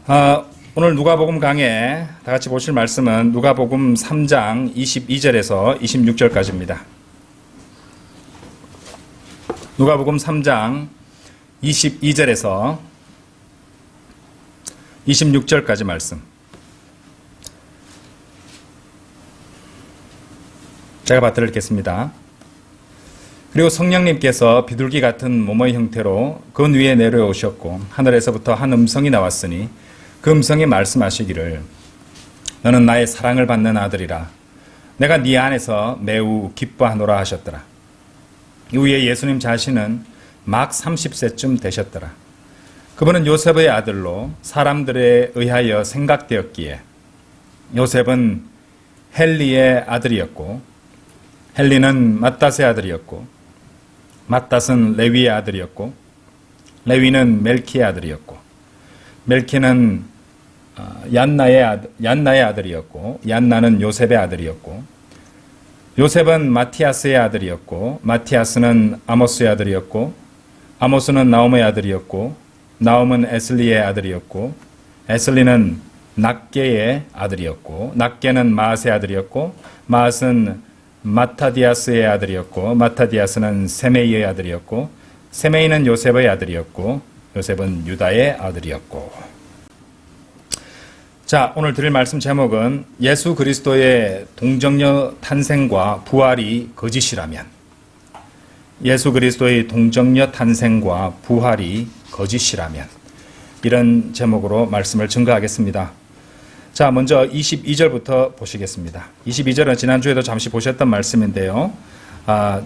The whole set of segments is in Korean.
오늘 누가복음 강해 다 같이 보실 말씀은 누가복음 3장 22절에서 26절까지입니다. 누가복음 3장 22절에서 26절까지 말씀. 제가 받들어 읽겠습니다. 그리고 성령님께서 비둘기 같은 모모의 형태로 그 위에 내려오셨고 하늘에서부터 한 음성이 나왔으니 그 음성이 말씀하시기를 너는 나의 사랑을 받는 아들이라 내가 네 안에서 매우 기뻐하노라 하셨더라. 이후에 예수님 자신은 막 30세쯤 되셨더라. 그분은 요셉의 아들로 사람들에 의하여 생각되었기에 요셉은 헬리의 아들이었고 헬리는 맏닷의 아들이었고 맏닷은 레위의 아들이었고 레위는 멜키의 아들이었고 멜키는 얀나의 아들이었고 얀나는 요셉의 아들이었고 요셉은 마티아스의 아들이었고 마티아스는 아모스의 아들이었고 아모스는 나움의 아들이었고 나움은 에슬리의 아들이었고 에슬리는 낫게의 아들이었고 낫게는 마앗의 아들이었고 마앗은 마타디아스의 아들이었고 마타디아스는 세메이의 아들이었고 세메이는 요셉의 아들이었고 요셉은 유다의 아들이었고. 자, 오늘 드릴 말씀 제목은 예수 그리스도의 동정녀 탄생과 부활이 거짓이라면, 예수 그리스도의 동정녀 탄생과 부활이 거짓이라면, 이런 제목으로 말씀을 증거하겠습니다. 자, 먼저 22절부터 보시겠습니다. 22절은 지난주에도 잠시 보셨던 말씀인데요.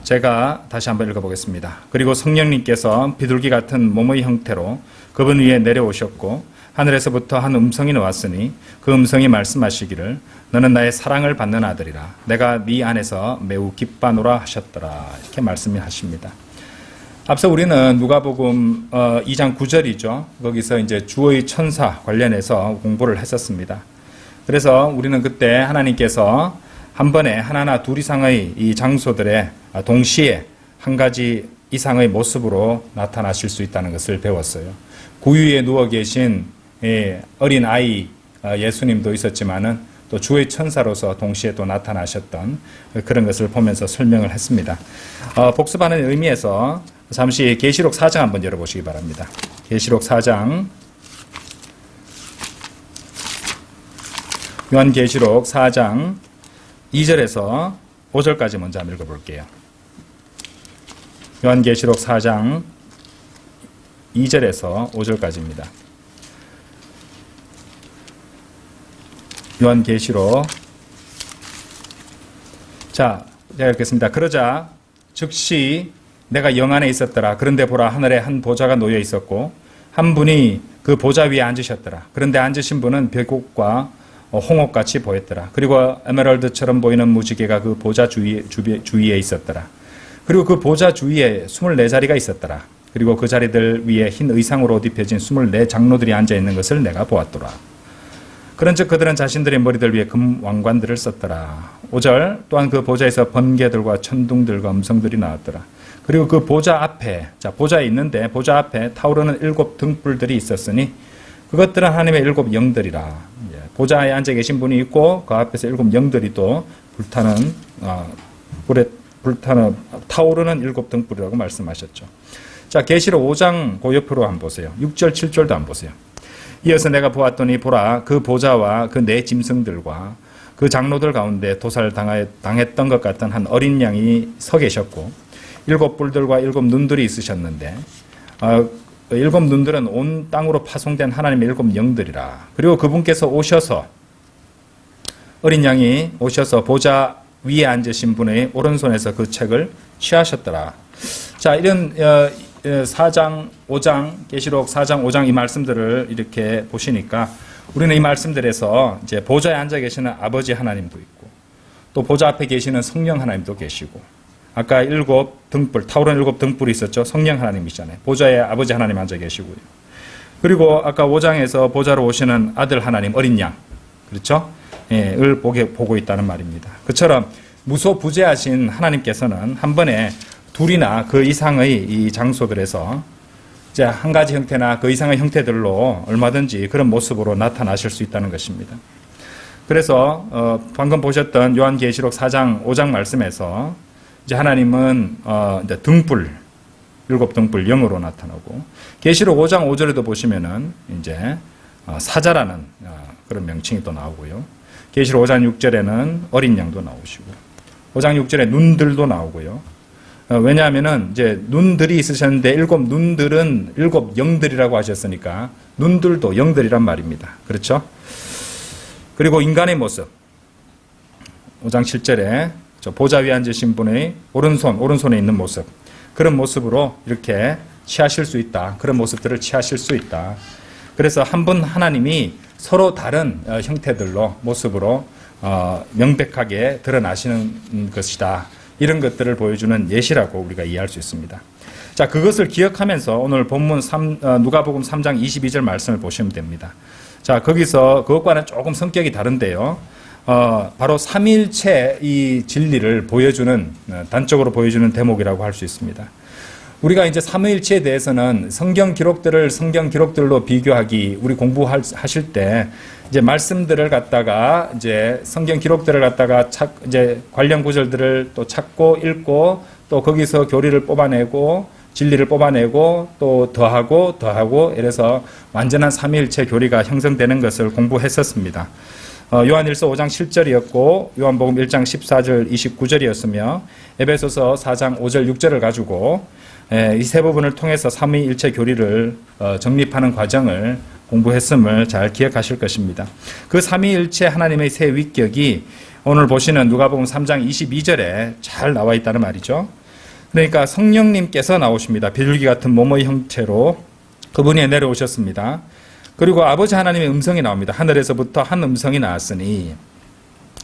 제가 다시 한번 읽어보겠습니다. 그리고 성령님께서 비둘기 같은 몸의 형태로 그분 위에 내려오셨고 하늘에서부터 한 음성이 나왔으니 그 음성이 말씀하시기를 너는 나의 사랑을 받는 아들이라 내가 네 안에서 매우 기뻐하노라 하셨더라. 이렇게 말씀하십니다. 앞서 우리는 누가복음 2장 9절이죠. 거기서 이제 주의 천사 관련해서 공부를 했었습니다. 그래서 우리는 그때 하나님께서 한 번에 하나나 둘 이상의 이 장소들에 동시에 한 가지 이상의 모습으로 나타나실 수 있다는 것을 배웠어요. 구유에 누워 계신 어린 아이 예수님도 있었지만은 또 주의 천사로서 동시에 또 나타나셨던 그런 것을 보면서 설명을 했습니다. 복습하는 의미에서 잠시 계시록 4장 한번 열어보시기 바랍니다. 계시록 4장, 요한계시록 4장 2절에서 5절까지 먼저 한번 읽어볼게요. 요한계시록 4장 2절에서 5절까지입니다. 요한계시록. 자, 제가 읽겠습니다. 그러자 즉시 내가 영 안에 있었더라. 그런데 보라, 하늘에 한 보좌가 놓여 있었고 한 분이 그 보좌 위에 앉으셨더라. 그런데 앉으신 분은 벽옥과 홍옥같이 보였더라. 그리고 에메랄드처럼 보이는 무지개가 그 보좌 주위에 있었더라. 그리고 그 보좌 주위에 24자리가 있었더라. 그리고 그 자리들 위에 흰 의상으로 옷 입혀진 24장로들이 앉아있는 것을 내가 보았더라. 그런즉 그들은 자신들의 머리들 위에 금 왕관들을 썼더라. 5절, 또한 그 보좌에서 번개들과 천둥들과 음성들이 나왔더라. 그리고 그 보좌 앞에, 자, 보좌에 있는데 보좌 앞에 타오르는 7 등불들이 있었으니 그것들은 하나님의 7 영들이라. 보좌에 앉아 계신 분이 있고 그 앞에서 7 영들이 또 불타는 불에 불타는 타오르는 7 등불이라고 말씀하셨죠. 자, 계시록 5장 그 옆으로 한번 보세요. 6절 7절도 한번 보세요. 이어서 내가 보았더니 보라, 그 보좌와 그 네 짐승들과 그 장로들 가운데 도살당했던 것 같은 한 어린 양이 서 계셨고 7 뿔들과 7 눈들이 있으셨는데 7 눈들은 온 땅으로 파송된 하나님의 7 영들이라. 그리고 그분께서 오셔서 어린 양이 오셔서 보좌 위에 앉으신 분의 오른손에서 그 책을 취하셨더라. 자, 이런 4장, 5장, 계시록 4장, 5장 이 말씀들을 이렇게 보시니까 우리는 이 말씀들에서 이제 보좌에 앉아 계시는 아버지 하나님도 있고 또 보좌 앞에 계시는 성령 하나님도 계시고 아까 7 등불, 타오르는 7 등불이 있었죠. 성령 하나님이시잖아요. 보좌에 아버지 하나님 앉아 계시고요. 그리고 아까 5장에서 보좌로 오시는 아들 하나님, 어린 양, 그렇죠? 을 보고 있다는 말입니다. 그처럼 무소부재하신 하나님께서는 한 번에 둘이나 그 이상의 이 장소들에서 이제 한 가지 형태나 그 이상의 형태들로 얼마든지 그런 모습으로 나타나실 수 있다는 것입니다. 그래서 방금 보셨던 요한계시록 4장 5장 말씀에서 이제 하나님은 이제 등불, 7등불 영으로 나타나고, 계시록 5장 5절에도 보시면은 이제 사자라는 그런 명칭이 또 나오고요. 계시록 5장 6절에는 어린 양도 나오시고, 5장 6절에 눈들도 나오고요. 왜냐하면은 이제 눈들이 있으셨는데 7눈들은 7영들이라고 하셨으니까 눈들도 영들이란 말입니다. 그렇죠? 그리고 인간의 모습, 5장 7절에 저 보좌 위에 앉으신 분의 오른손에 있는 모습, 그런 모습으로 이렇게 취하실 수 있다. 그런 모습들을 취하실 수 있다. 그래서 한 분 하나님이 서로 다른 형태들로, 모습으로 명백하게 드러나시는 것이다. 이런 것들을 보여주는 예시라고 우리가 이해할 수 있습니다. 자, 그것을 기억하면서 오늘 본문 누가복음 3장 22절 말씀을 보시면 됩니다. 자, 거기서 그것과는 조금 성격이 다른데요. 바로 삼위일체 이 진리를 보여주는, 단적으로 보여주는 대목이라고 할 수 있습니다. 우리가 이제 삼위일체에 대해서는 성경 기록들로 비교하기, 우리 공부하실 때 이제 말씀들을 갖다가 이제 성경 기록들을 갖다가 이제 관련 구절들을 또 찾고 읽고, 또 거기서 교리를 뽑아내고 진리를 뽑아내고 또 더하고 이래서 완전한 삼위일체 교리가 형성되는 것을 공부했었습니다. 요한일서 5장 7절이었고 요한복음 1장 14절 29절이었으며 에베소서 4장 5절 6절을 가지고 이 세 부분을 통해서 삼위일체 교리를 정립하는 과정을 공부했음을 잘 기억하실 것입니다. 그 삼위일체 하나님의 세 위격이 오늘 보시는 누가복음 3장 22절에 잘 나와 있다는 말이죠. 그러니까 성령님께서 나오십니다. 비둘기 같은 몸의 형체로 그분이 내려오셨습니다. 그리고 아버지 하나님의 음성이 나옵니다. 하늘에서부터 한 음성이 나왔으니.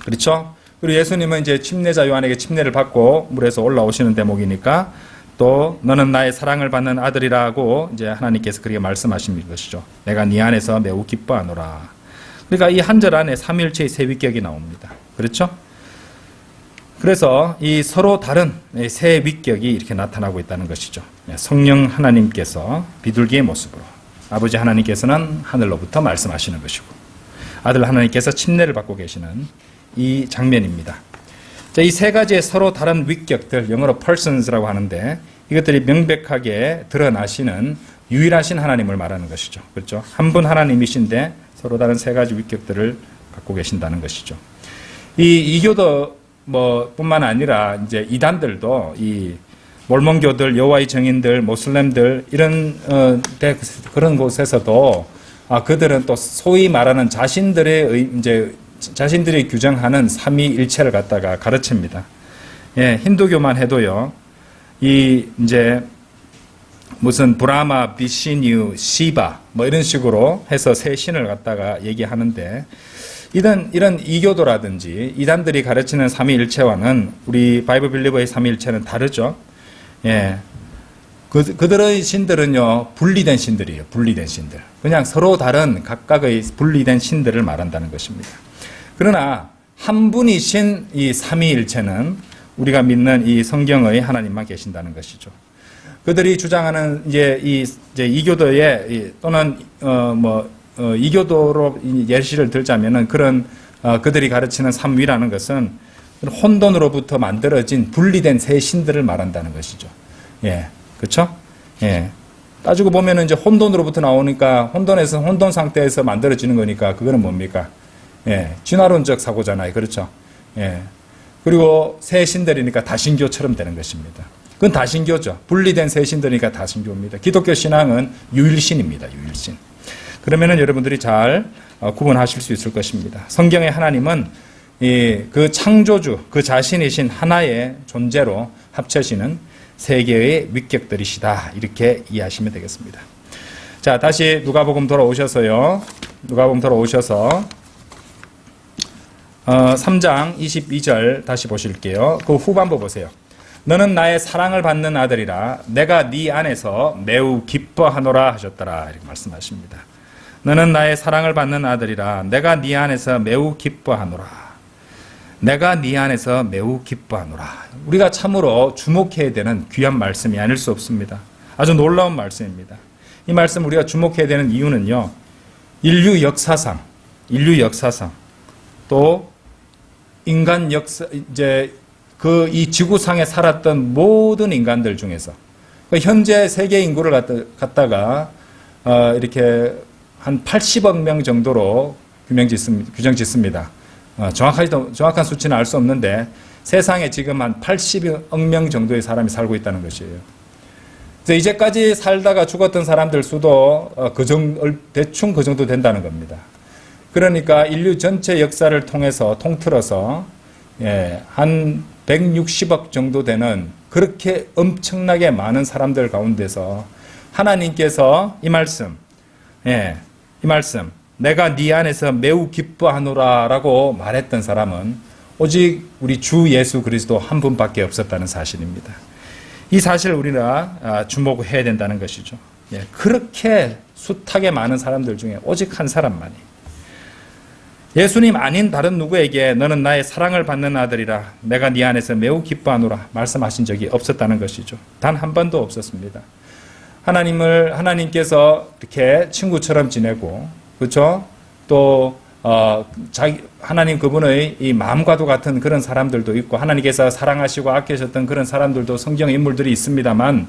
그렇죠? 그리고 예수님은 이제 침례자 요한에게 침례를 받고 물에서 올라오시는 대목이니까 또 너는 나의 사랑을 받는 아들이라고 이제 하나님께서 그렇게 말씀하신 것이죠. 내가 네 안에서 매우 기뻐하노라. 그러니까 이 한 절 안에 삼위일체의 세 위격이 나옵니다. 그렇죠? 그래서 이 서로 다른 세 위격이 이렇게 나타나고 있다는 것이죠. 성령 하나님께서 비둘기의 모습으로, 아버지 하나님께서는 하늘로부터 말씀하시는 것이고, 아들 하나님께서 침례를 받고 계시는 이 장면입니다. 이 세 가지의 서로 다른 위격들, 영어로 persons라고 하는데 이것들이 명백하게 드러나시는 유일하신 하나님을 말하는 것이죠. 그렇죠? 한 분 하나님이신데 서로 다른 세 가지 위격들을 갖고 계신다는 것이죠. 이 이교도 뿐만 아니라 이제 이단들도 이 몰몬교들, 여호와의 증인들, 모슬렘들 이런 그런 곳에서도 그들은 또 소위 말하는 자신들이 규정하는 삼위일체를 갖다가 가르칩니다. 예, 힌두교만 해도요. 이 이제 무슨 브라마, 비시뉴, 시바 이런 식으로 해서 세 신을 갖다가 얘기하는데 이런 이교도라든지 이단들이 가르치는 삼위일체와는 우리 바이블 빌리버의 삼위일체는 다르죠. 예. 그들의 신들은요, 분리된 신들이에요. 분리된 신들. 그냥 서로 다른 각각의 분리된 신들을 말한다는 것입니다. 그러나 한 분이신 이 삼위일체는 우리가 믿는 이 성경의 하나님만 계신다는 것이죠. 그들이 주장하는 이제 이교도의 또는 이교도로 예시를 들자면은 그런 그들이 가르치는 삼위라는 것은 혼돈으로부터 만들어진 분리된 세 신들을 말한다는 것이죠. 예, 그렇죠? 예. 따지고 보면은 이제 혼돈으로부터 나오니까 혼돈 상태에서 만들어지는 거니까 그거는 뭡니까? 예, 진화론적 사고잖아요. 그렇죠? 예. 그리고 새 신들이니까 다신교처럼 되는 것입니다. 그건 다신교죠. 분리된 새 신들이니까 다신교입니다. 기독교 신앙은 유일신입니다. 유일신. 그러면은 여러분들이 잘 구분하실 수 있을 것입니다. 성경의 하나님은 그 창조주, 그 자신이신 하나의 존재로 합쳐지는 세 개의 위격들이시다. 이렇게 이해하시면 되겠습니다. 자, 다시 누가복음 돌아오셔서요. 누가복음 돌아오셔서 3장 22절 다시 보실게요. 그 후반부 보세요. 너는 나의 사랑을 받는 아들이라 내가 네 안에서 매우 기뻐하노라 하셨더라. 이렇게 말씀하십니다. 너는 나의 사랑을 받는 아들이라 내가 네 안에서 매우 기뻐하노라. 내가 네 안에서 매우 기뻐하노라. 우리가 참으로 주목해야 되는 귀한 말씀이 아닐 수 없습니다. 아주 놀라운 말씀입니다. 이 말씀 우리가 주목해야 되는 이유는요. 인류 역사상 또 인간 역사 이제 그 이 지구상에 살았던 모든 인간들 중에서 현재 세계 인구를 갖다가 이렇게 한 80억 명 정도로 규정 짓습니다. 정확한 수치는 알 수 없는데 세상에 지금 한 80억 명 정도의 사람이 살고 있다는 것이에요. 그래서 이제까지 살다가 죽었던 사람들 수도 대충 그 정도 된다는 겁니다. 그러니까 인류 전체 역사를 통틀어서 한 160억 정도 되는 그렇게 엄청나게 많은 사람들 가운데서 하나님께서 이 말씀 내가 네 안에서 매우 기뻐하노라 라고 말했던 사람은 오직 우리 주 예수 그리스도 한 분밖에 없었다는 사실입니다. 이 사실을 우리가 주목해야 된다는 것이죠. 그렇게 숱하게 많은 사람들 중에 오직 한 사람만이 예수님 아닌 다른 누구에게 너는 나의 사랑을 받는 아들이라 내가 네 안에서 매우 기뻐하노라 말씀하신 적이 없었다는 것이죠. 단 한 번도 없었습니다. 하나님께서 이렇게 친구처럼 지내고 그렇죠? 또 하나님 그분의 이 마음과도 같은 그런 사람들도 있고 하나님께서 사랑하시고 아끼셨던 그런 사람들도 성경 인물들이 있습니다만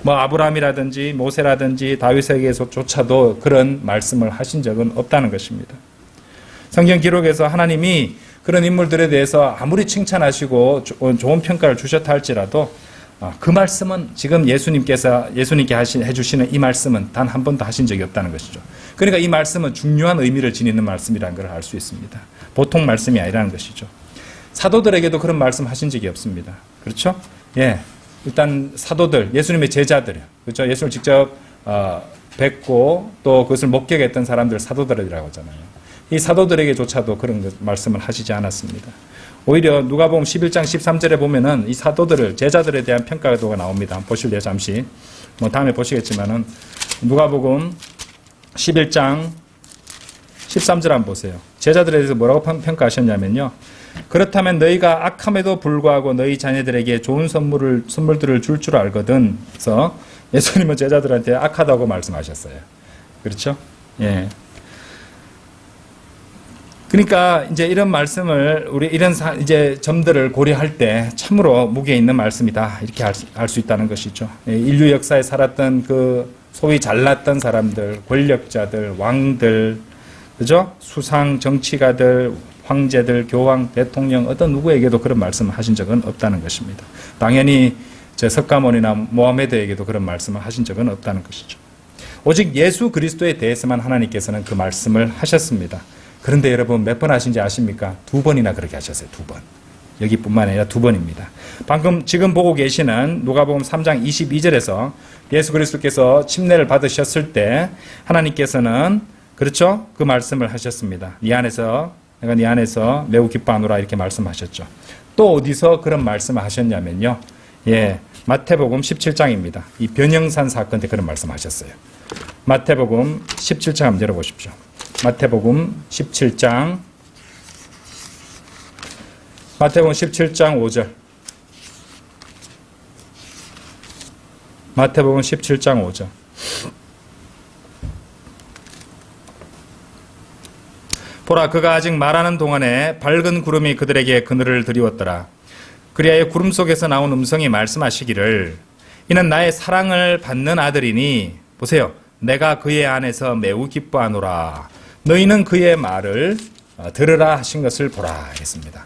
아브라함이라든지 모세라든지 다윗에게조차도 그런 말씀을 하신 적은 없다는 것입니다. 성경 기록에서 하나님이 그런 인물들에 대해서 아무리 칭찬하시고 좋은 평가를 주셨다 할지라도 그 말씀은 지금 예수님께 해주시는 이 말씀은 단 한 번도 하신 적이 없다는 것이죠. 그러니까 이 말씀은 중요한 의미를 지니는 말씀이라는 걸 알 수 있습니다. 보통 말씀이 아니라는 것이죠. 사도들에게도 그런 말씀 하신 적이 없습니다. 그렇죠? 일단 사도들, 예수님의 제자들, 그렇죠? 예수를 직접 뵙고 또 그것을 목격했던 사람들 사도들이라고 하잖아요. 이 사도들에게조차도 그런 말씀을 하시지 않았습니다. 오히려 누가복음 11장 13절에 보면은 이 사도들을 제자들에 대한 평가가 나옵니다. 보실래요? 잠시. 다음에 보시겠지만은 누가복음 11장 13절 한번 보세요. 제자들에 대해서 뭐라고 평가하셨냐면요. 그렇다면 너희가 악함에도 불구하고 너희 자녀들에게 좋은 선물들을 줄 줄 알거든. 그래서 예수님은 제자들한테 악하다고 말씀하셨어요. 그렇죠? 그러니까 이제 이런 말씀을 우리 이런 이제 점들을 고려할 때 참으로 무게 있는 말씀이다 이렇게 알 수 있다는 것이죠. 인류 역사에 살았던 그 소위 잘났던 사람들, 권력자들, 왕들, 그죠? 수상 정치가들, 황제들, 교황, 대통령 어떤 누구에게도 그런 말씀을 하신 적은 없다는 것입니다. 당연히 석가모니나 모하메드에게도 그런 말씀을 하신 적은 없다는 것이죠. 오직 예수 그리스도에 대해서만 하나님께서는 그 말씀을 하셨습니다. 그런데 여러분 몇 번 하신지 아십니까? 2번이나 그렇게 하셨어요. 2번. 여기뿐만 아니라 2번입니다. 방금 지금 보고 계시는 누가복음 3장 22절에서 예수 그리스도께서 침례를 받으셨을 때 하나님께서는 그렇죠? 그 말씀을 하셨습니다. 내가 네 안에서 매우 기뻐하노라 이렇게 말씀하셨죠. 또 어디서 그런 말씀을 하셨냐면요. 마태복음 17장입니다. 이 변형산 사건 때 그런 말씀하셨어요. 마태복음 17장 한번 열어보십시오. 마태복음 17장 5절. 마태복음 17장 5절. 보라, 그가 아직 말하는 동안에 밝은 구름이 그들에게 그늘을 드리웠더라. 그리하여 구름 속에서 나온 음성이 말씀하시기를 이는 나의 사랑을 받는 아들이니 보세요. 내가 그의 안에서 매우 기뻐하노라. 너희는 그의 말을 들으라 하신 것을 보라 했습니다.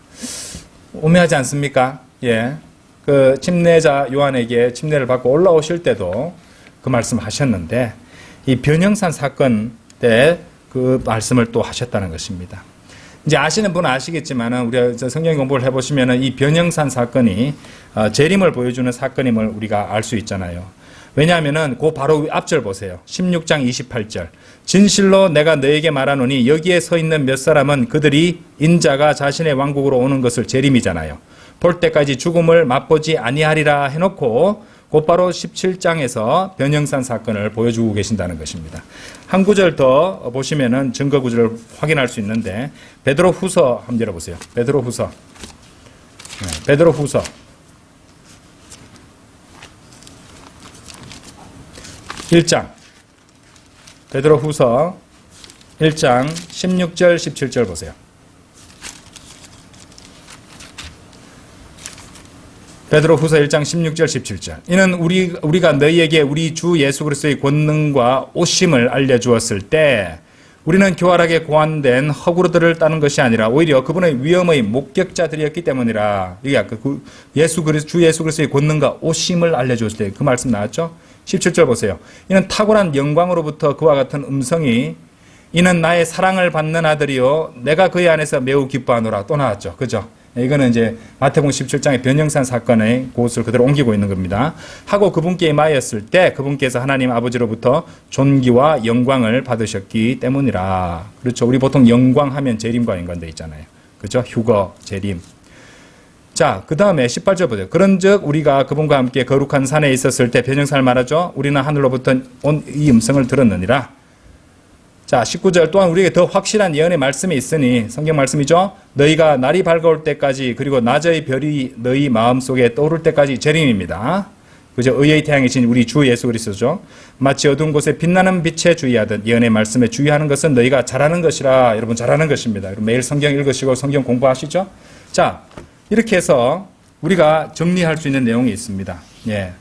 오묘하지 않습니까? 그 침례자 요한에게 침례를 받고 올라오실 때도 그 말씀 하셨는데 이 변형산 사건 때 그 말씀을 또 하셨다는 것입니다. 이제 아시는 분은 아시겠지만은 우리가 성경 공부를 해보시면은 이 변형산 사건이 재림을 보여주는 사건임을 우리가 알 수 있잖아요. 왜냐하면은 그 바로 앞절 보세요. 16장 28절. 진실로 내가 너에게 말하노니 여기에 서 있는 몇 사람은 그들이 인자가 자신의 왕국으로 오는 것을 재림이잖아요. 볼 때까지 죽음을 맛보지 아니하리라 해놓고 곧바로 17장에서 변형산 사건을 보여주고 계신다는 것입니다. 한 구절 더 보시면은 증거 구절을 확인할 수 있는데 베드로 후서 한번 열어보세요. 베드로 후서 1장 베드로후서 1장 16절 17절 보세요. 베드로후서 1장 16절 17절. 이는 우리가 너희에게 우리 주 예수 그리스도의 권능과 오심을 알려주었을 때 우리는 교활하게 고안된 허구로들을 따는 것이 아니라 오히려 그분의 위엄의 목격자들이었기 때문이라. 이게 아까 주 예수 그리스도의 권능과 오심을 알려주었을 때 그 말씀 나왔죠? 17절 보세요. 이는 탁월한 영광으로부터 그와 같은 음성이 이는 나의 사랑을 받는 아들이요 내가 그의 안에서 매우 기뻐하노라 또 나왔죠. 그죠? 이거는 이제 마태복음 17장의 변형산 사건의 그것을 그대로 옮기고 있는 겁니다. 하고 그분께 임하였을 때 그분께서 하나님 아버지로부터 존귀와 영광을 받으셨기 때문이라. 그렇죠. 우리 보통 영광 하면 재림과 연관되어 있잖아요. 그죠? 휴거, 재림. 자, 그 다음에 18절 보세요. 그런즉 우리가 그분과 함께 거룩한 산에 있었을 때 변형산을 말하죠. 우리는 하늘로부터 온 이 음성을 들었느니라. 자, 19절 또한 우리에게 더 확실한 예언의 말씀이 있으니 성경 말씀이죠. 너희가 날이 밝아올 때까지 그리고 낮의 별이 너희 마음속에 떠오를 때까지 재림입니다. 그죠? 의의 태양이신 우리 주 예수 그리스도죠. 마치 어두운 곳에 빛나는 빛에 주의하듯 예언의 말씀에 주의하는 것은 너희가 잘하는 것이라. 여러분 잘하는 것입니다. 여러분 매일 성경 읽으시고 성경 공부하시죠. 자, 이렇게 해서 우리가 정리할 수 있는 내용이 있습니다. 예.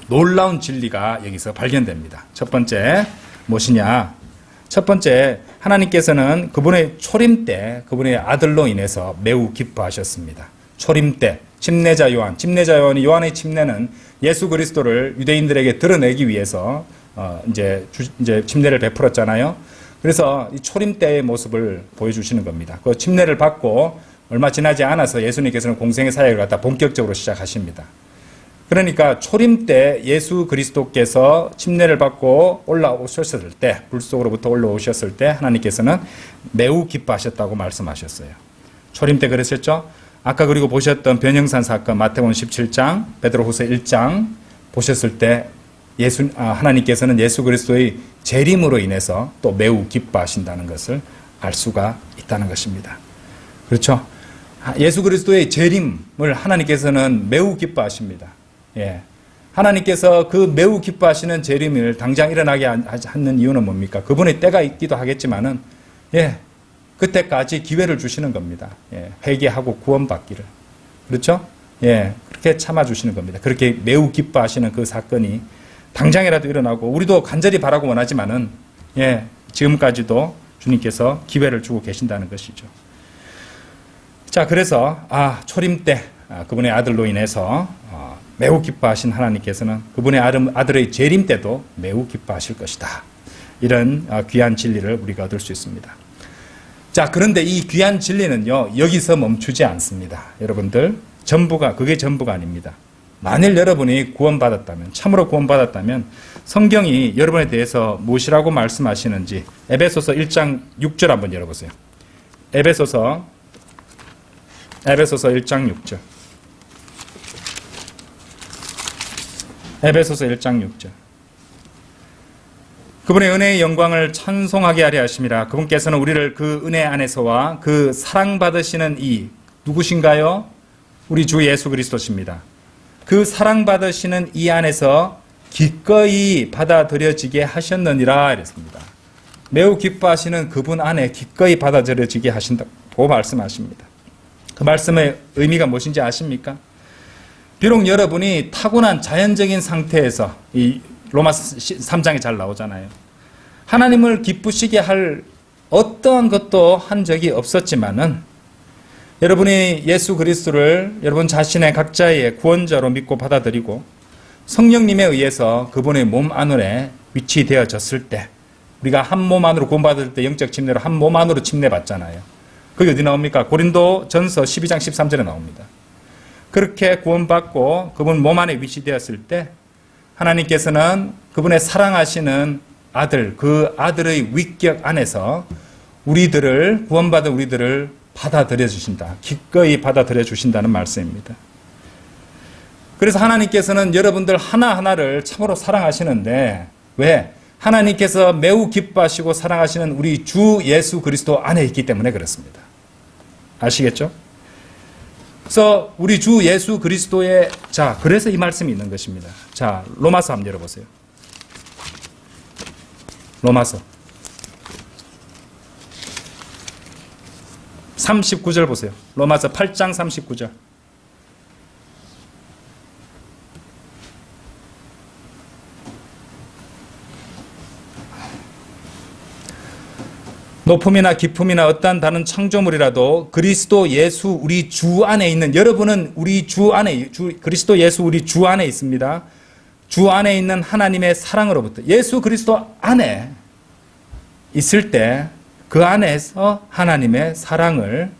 놀라운 진리가 여기서 발견됩니다. 첫 번째 무엇이냐? 첫 번째, 하나님께서는 그분의 초림 때 그분의 아들로 인해서 매우 기뻐하셨습니다. 초림 때 침례자 요한이 요한의 침례는 예수 그리스도를 유대인들에게 드러내기 위해서 이제 침례를 베풀었잖아요. 그래서 이 초림 때의 모습을 보여주시는 겁니다. 그 침례를 받고 얼마 지나지 않아서 예수님께서는 공생의 사역을 갖다 본격적으로 시작하십니다. 그러니까 초림 때 예수 그리스도께서 침례를 받고 올라오셨을 때, 불 속으로부터 올라오셨을 때 하나님께서는 매우 기뻐하셨다고 말씀하셨어요. 초림 때 그러셨죠? 아까 그리고 보셨던 변형산 사건 마태복음 17장, 베드로후서 1장 보셨을 때 하나님께서는 예수 그리스도의 재림으로 인해서 또 매우 기뻐하신다는 것을 알 수가 있다는 것입니다. 그렇죠? 예수 그리스도의 재림을 하나님께서는 매우 기뻐하십니다. 예. 하나님께서 그 매우 기뻐하시는 재림을 당장 일어나게 하는 이유는 뭡니까? 그분의 때가 있기도 하겠지만은, 예. 그때까지 기회를 주시는 겁니다. 예. 회개하고 구원받기를. 그렇죠? 예. 그렇게 참아주시는 겁니다. 그렇게 매우 기뻐하시는 그 사건이 당장이라도 일어나고, 우리도 간절히 바라고 원하지만은, 예. 지금까지도 주님께서 기회를 주고 계신다는 것이죠. 자, 그래서, 초림 때, 그분의 아들로 인해서, 매우 기뻐하신 하나님께서는 그분의 아들의 재림 때도 매우 기뻐하실 것이다. 이런 귀한 진리를 우리가 얻을 수 있습니다. 자, 그런데 이 귀한 진리는요, 여기서 멈추지 않습니다. 여러분들, 그게 전부가 아닙니다. 만일 여러분이 구원받았다면, 참으로 구원받았다면, 성경이 여러분에 대해서 무엇이라고 말씀하시는지, 에베소서 1장 6절 한번 열어보세요. 에베소서 1장 6절. 에베소서 1장 6절. 그분의 은혜의 영광을 찬송하게 하려 하심이라. 그분께서는 우리를 그 은혜 안에서와 그 사랑받으시는 누구신가요? 우리 주 예수 그리스도십니다. 그 사랑받으시는 이 안에서 기꺼이 받아들여지게 하셨느니라 이랬습니다. 매우 기뻐하시는 그분 안에 기꺼이 받아들여지게 하신다고 말씀하십니다. 그 말씀의 의미가 무엇인지 아십니까? 비록 여러분이 타고난 자연적인 상태에서 이 로마서 3장에 잘 나오잖아요. 하나님을 기쁘시게 할 어떠한 것도 한 적이 없었지만은 여러분이 예수 그리스도를 여러분 자신의 각자의 구원자로 믿고 받아들이고 성령님에 의해서 그분의 몸 안에 위치되어졌을 때 우리가 한 몸 안으로 구원받을 때 영적 침례로 한 몸 안으로 침례받잖아요. 그게 어디 나옵니까? 고린도 전서 12장 13절에 나옵니다. 그렇게 구원받고 그분 몸 안에 위치되었을 때 하나님께서는 그분의 사랑하시는 아들, 그 아들의 위격 안에서 구원받은 우리들을 받아들여 주신다. 기꺼이 받아들여 주신다는 말씀입니다. 그래서 하나님께서는 여러분들 하나하나를 참으로 사랑하시는데 왜? 하나님께서 매우 기뻐하시고 사랑하시는 우리 주 예수 그리스도 안에 있기 때문에 그렇습니다. 아시겠죠? 그래서 우리 주 예수 그리스도의 그래서 이 말씀이 있는 것입니다. 자, 로마서 한번 열어보세요. 로마서 39절 보세요. 로마서 8장 39절. 높음이나 깊음이나 어떠한 다른 창조물이라도 그리스도 예수 우리 주 안에 있는, 여러분은 우리 주 안에, 그리스도 예수 우리 주 안에 있습니다. 주 안에 있는 하나님의 사랑으로부터, 예수 그리스도 안에 있을 때 그 안에서 하나님의 사랑을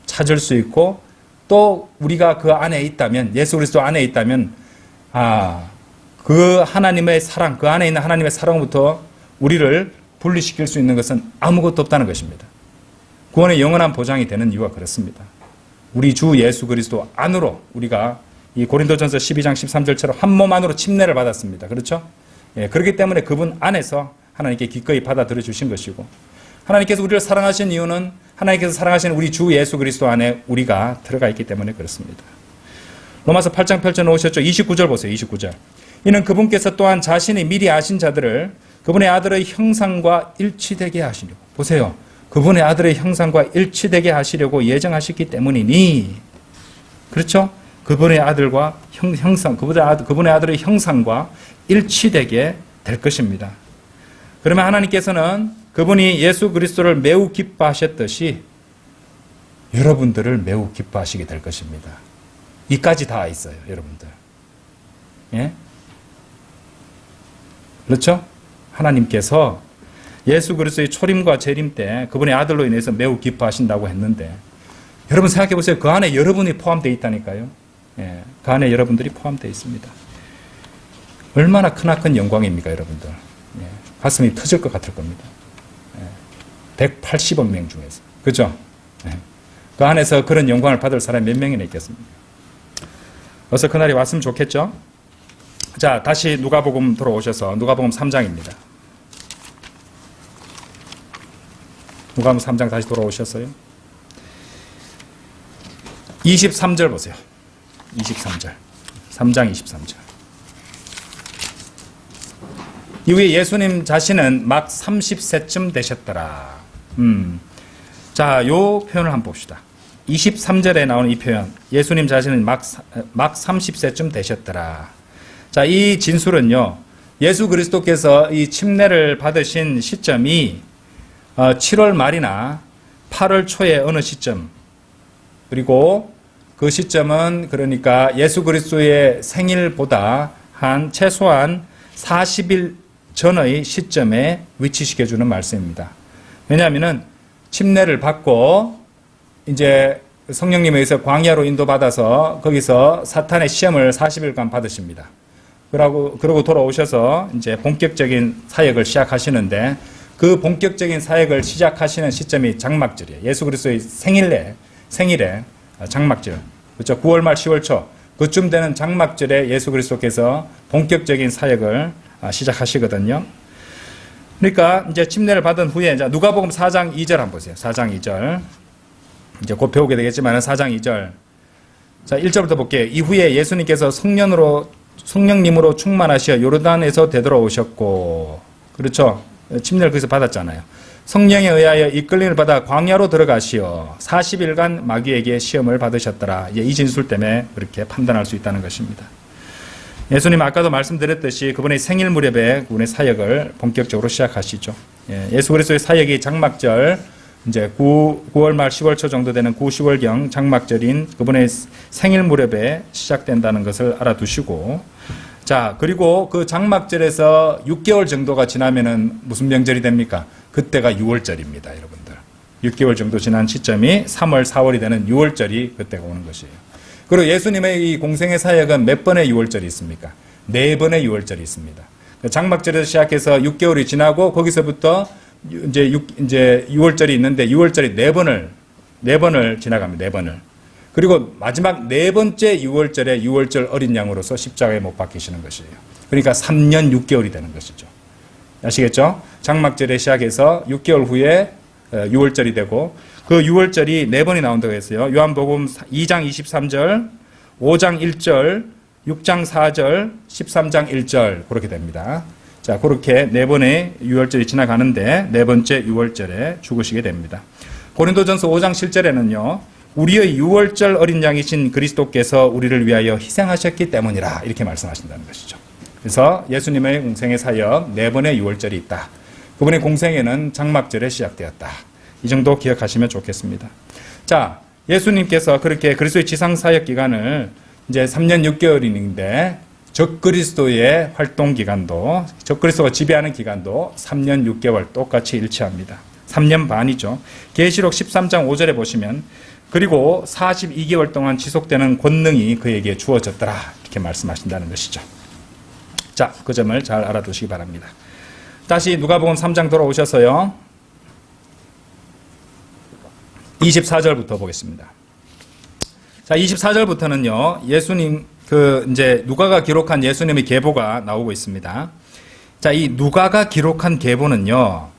찾을 수 있고, 또 우리가 그 안에 있다면, 예수 그리스도 안에 있다면 그 하나님의 사랑, 그 안에 있는 하나님의 사랑부터 우리를 분리시킬 수 있는 것은 아무것도 없다는 것입니다. 구원의 영원한 보장이 되는 이유가 그렇습니다. 우리 주 예수 그리스도 안으로 우리가 이 고린도전서 12장 13절처럼 한 몸 안으로 침례를 받았습니다. 그렇죠? 예, 그렇기 때문에 그분 안에서 하나님께 기꺼이 받아들여 주신 것이고, 하나님께서 우리를 사랑하신 이유는 하나님께서 사랑하시는 우리 주 예수 그리스도 안에 우리가 들어가 있기 때문에 그렇습니다. 로마서 8장 8절 오셨죠? 29절 보세요. 29절. 이는 그분께서 또한 자신이 미리 아신 자들을 그분의 아들의 형상과 일치되게 하시려고, 보세요. 그분의 아들의 형상과 일치되게 하시려고 예정하셨기 때문이니, 그렇죠? 그분의 아들과 형상, 그분의 아들의 형상과 일치되게 될 것입니다. 그러면 하나님께서는 그분이 예수 그리스도를 매우 기뻐하셨듯이 여러분들을 매우 기뻐하시게 될 것입니다. 이까지 다 있어요, 여러분들. 예? 그렇죠? 하나님께서 예수 그리스도의 초림과 재림 때 그분의 아들로 인해서 매우 기뻐하신다고 했는데, 여러분 생각해 보세요. 그 안에 여러분이 포함되어 있다니까요. 예, 그 안에 여러분들이 포함되어 있습니다. 얼마나 크나큰 영광입니까, 여러분들. 예, 가슴이 터질 것 같을 겁니다. 180억 명 중에서. 그죠? 네. 그 안에서 그런 영광을 받을 사람이 몇 명이나 있겠습니까? 어서 그날이 왔으면 좋겠죠? 자, 다시 누가복음 돌아오셔서 누가복음 3장입니다. 누가복음 3장 다시 돌아오셨어요? 23절 보세요. 23절. 3장 23절. 이후에 예수님 자신은 막 30세쯤 되셨더라. 자, 요 표현을 한번 봅시다. 23절에 나오는 이 표현. 예수님 자신은 막 30세쯤 되셨더라. 자, 이 진술은요, 예수 그리스도께서 이 침례를 받으신 시점이 7월 말이나 8월 초의 어느 시점, 그리고 그 시점은 그러니까 예수 그리스도의 생일보다 한 최소한 40일 전의 시점에 위치시켜주는 말씀입니다. 왜냐하면은 침례를 받고 이제 성령님에 의해서 광야로 인도받아서 거기서 사탄의 시험을 40일간 받으십니다. 그러고 돌아오셔서 이제 본격적인 사역을 시작하시는데, 그 본격적인 사역을 시작하시는 시점이 장막절이에요. 예수 그리스도의 생일에 장막절. 그렇죠? 9월 말 10월 초 그쯤 되는 장막절에 예수 그리스도께서 본격적인 사역을 시작하시거든요. 그러니까 이제 침례를 받은 후에, 자, 누가복음 4장 2절 한번 보세요. 4장 2절. 이제 곧 배우게 되겠지만 4장 2절. 자, 1절부터 볼게요. 이후에 예수님께서 성령님으로 충만하시어 요르단에서 되돌아오셨고, 그렇죠? 침례를 거기서 받았잖아요. 성령에 의하여 이끌림을 받아 광야로 들어가시어 40일간 마귀에게 시험을 받으셨더라. 이 진술 때문에 그렇게 판단할 수 있다는 것입니다. 예수님 아까도 말씀드렸듯이 그분의 생일 무렵에 그분의 사역을 본격적으로 시작하시죠. 예수 그리스도의 사역이 장막절, 이제 9월 말 10월 초 정도 되는 9, 10월경 장막절인 그분의 생일 무렵에 시작된다는 것을 알아두시고, 자, 그리고 그 장막절에서 6개월 정도가 지나면은 무슨 명절이 됩니까? 그때가 6월절입니다, 여러분들. 6개월 정도 지난 시점이 3월, 4월이 되는 6월절이 그때가 오는 것이에요. 그리고 예수님의 이 공생의 사역은 몇 번의 6월절이 있습니까? 4번의 6월절이 있습니다. 장막절에서 시작해서 6개월이 지나고 거기서부터 이제 6월절이 있는데 6월절이 4번을 지나갑니다. 4번을. 그리고 마지막 4번째 6월절에 6월절 어린 양으로서 십자가에 못 박히시는 것이에요. 그러니까 3년 6개월이 되는 것이죠. 아시겠죠? 장막절에 시작해서 6개월 후에 6월절이 되고, 그 6월절이 4번이 나온다고 했어요. 요한복음 2장 23절, 5장 1절, 6장 4절, 13장 1절 그렇게 됩니다. 자, 그렇게 네 번의 유월절이 지나가는데 네 번째 유월절에 죽으시게 됩니다. 고린도전서 5장 7절에는요. 우리의 유월절 어린 양이신 그리스도께서 우리를 위하여 희생하셨기 때문이라 이렇게 말씀하신다는 것이죠. 그래서 예수님의 공생의 사역 네 번의 유월절이 있다. 그분의 공생애는 장막절에 시작되었다. 이 정도 기억하시면 좋겠습니다. 자, 예수님께서 그렇게 그리스도의 지상 사역 기간을 이제 3년 6개월인데 적그리스도의 활동 기간도 적그리스도가 지배하는 기간도 3년 6개월 똑같이 일치합니다. 3년 반이죠. 계시록 13장 5절에 보시면 그리고 42개월 동안 지속되는 권능이 그에게 주어졌더라 이렇게 말씀하신다는 것이죠. 자, 그 점을 잘 알아두시기 바랍니다. 다시 누가복음 3장 돌아오셔서요. 24절부터 보겠습니다. 자, 24절부터는요. 예수님 이제 누가가 기록한 예수님의 계보가 나오고 있습니다. 자, 이 누가가 기록한 계보는요.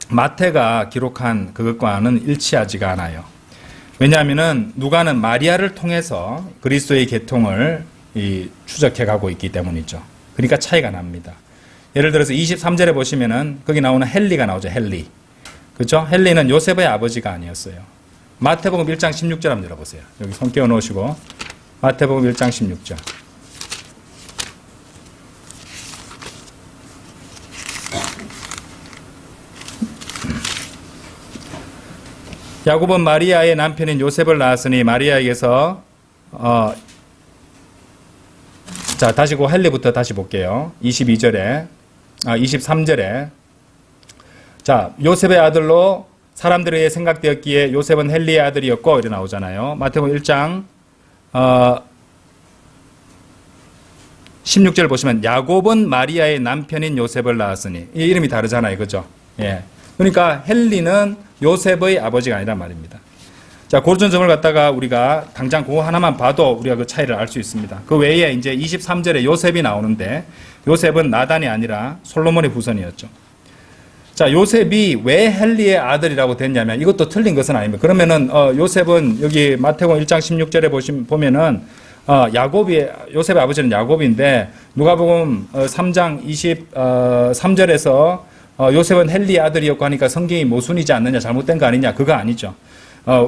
마태가 기록한 그것과는 일치하지가 않아요. 왜냐하면은 누가는 마리아를 통해서 그리스도의 계통을 추적해 가고 있기 때문이죠. 그러니까 차이가 납니다. 예를 들어서 23절에 보시면은 거기 나오는 헨리가 나오죠. 헨리. 그렇죠? 헨리는 요셉의 아버지가 아니었어요. 마태복음 1장 16절 한번 열어보세요. 여기 손 끼워 놓으시고 마태복음 1장 16절. 야곱은 마리아의 남편인 요셉을 낳았으니 마리아에게서 자, 다시 그 헨리부터 다시 볼게요. 23절에 자, 요셉의 아들로 사람들에 의해 생각되었기에 요셉은 헨리의 아들이었고 이렇게 나오잖아요. 마태복음 1장 16절 보시면 야곱은 마리아의 남편인 요셉을 낳았으니 이 이름이 다르잖아요. 그죠? 예. 그러니까 헨리는 요셉의 아버지가 아니란 말입니다. 자, 그런 점을 갖다가 우리가 당장 그거 하나만 봐도 우리가 그 차이를 알 수 있습니다. 그 외에 이제 23절에 요셉이 나오는데 요셉은 나단이 아니라 솔로몬의 후손이었죠. 자, 요셉이 왜 헨리의 아들이라고 됐냐면 이것도 틀린 것은 아닙니다. 그러면은 요셉은 여기 마태복음 1장 16절에 보면은 요셉의 아버지는 야곱인데 누가복음 3장 23절에서 요셉은 헨리의 아들이었고 하니까 성경이 모순이지 않느냐, 잘못된 거 아니냐, 그거 아니죠.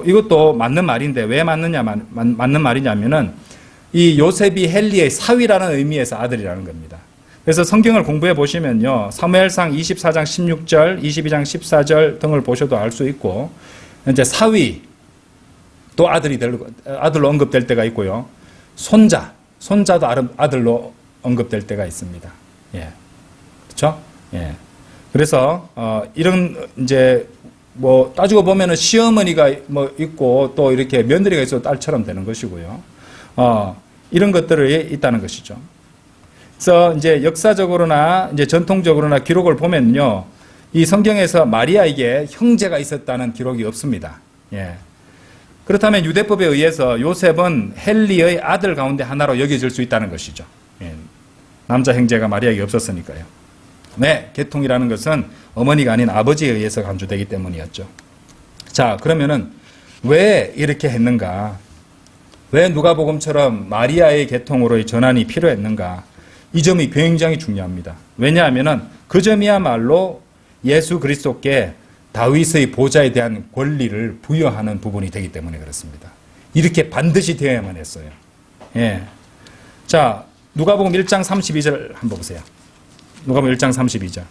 이것도 맞는 말인데 왜 맞는 말이냐면은 이 요셉이 헨리의 사위라는 의미에서 아들이라는 겁니다. 그래서 성경을 공부해 보시면요. 사무엘상 24장 16절, 22장 14절 등을 보셔도 알 수 있고 이제 사위 또 아들로 언급될 때가 있고요. 손자도 아들로 언급될 때가 있습니다. 예. 그렇죠? 예. 그래서 이런 이제 뭐 따지고 보면은 시어머니가 뭐 있고 또 이렇게 며느리가 있어도 딸처럼 되는 것이고요. 이런 것들이 있다는 것이죠. 그래서 이제 역사적으로나 이제 전통적으로나 기록을 보면요. 이 성경에서 마리아에게 형제가 있었다는 기록이 없습니다. 예. 그렇다면 유대법에 의해서 요셉은 헨리의 아들 가운데 하나로 여겨질 수 있다는 것이죠. 예. 남자 형제가 마리아에게 없었으니까요. 네, 계통이라는 것은 어머니가 아닌 아버지에 의해서 간주되기 때문이었죠. 자, 그러면은 왜 이렇게 했는가? 왜 누가복음처럼 마리아의 계통으로의 전환이 필요했는가? 이 점이 굉장히 중요합니다. 왜냐하면은 그 점이야말로 예수 그리스도께 다윗의 보좌에 대한 권리를 부여하는 부분이 되기 때문에 그렇습니다. 이렇게 반드시 되어야만 했어요. 예. 자, 누가복음 1장 32절 한번 보세요. 누가복음 1장 32절.